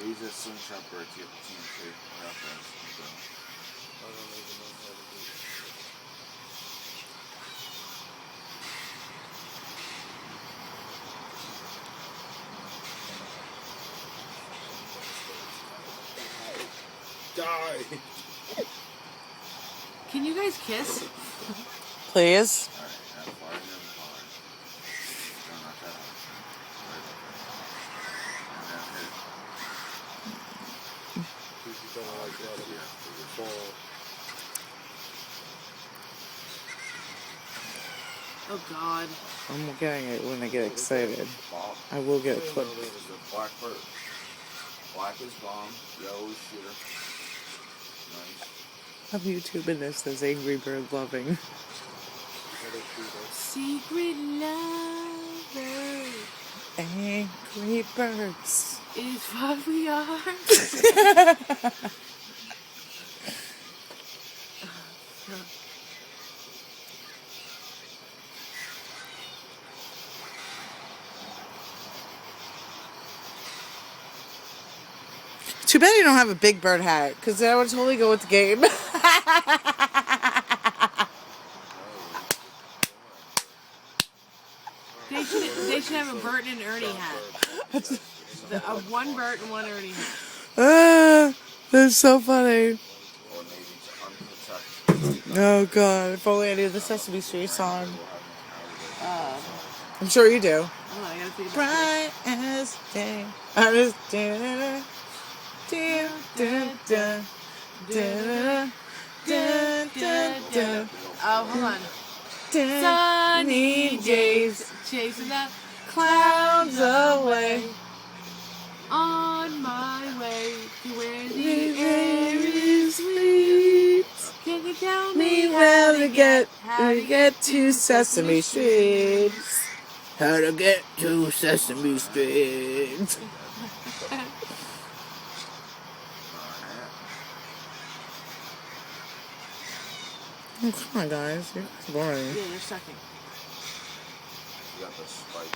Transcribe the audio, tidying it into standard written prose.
These are slingshot birds. You have the TNT reference. I don't even know how to do this. Die! Can you guys kiss? Please. Alright, now fire him hard. No, not that hard. Right about there. And then hit. Because you don't like let him fall. Oh God. I'm getting it when I get excited. Bomb. I will get a clip. This is a black bird. Black is bomb, yellow is shooter. Nice. I'm YouTubing this as Angry Bird Loving. Secret lover Angry Birds. is what we are. Too bad you don't have a Big Bird hat, because that would totally go with the game. They should have a Bert and Ernie hat. One Bert and one Ernie hat. That's so funny. Or maybe it's unprotected. Oh God, if only I knew the Sesame Street song. I'm sure you do. Oh, I gotta think about Bright as day. I just Oh, hold on. Sunny days Chasing that clouds away. on my way to where the The air air is. is sweet. Can you tell Me me how to get to Sesame Street. How to get to Sesame Street. Oh, come on, guys. You're boring. Yeah, they're sucking. You got the spikes.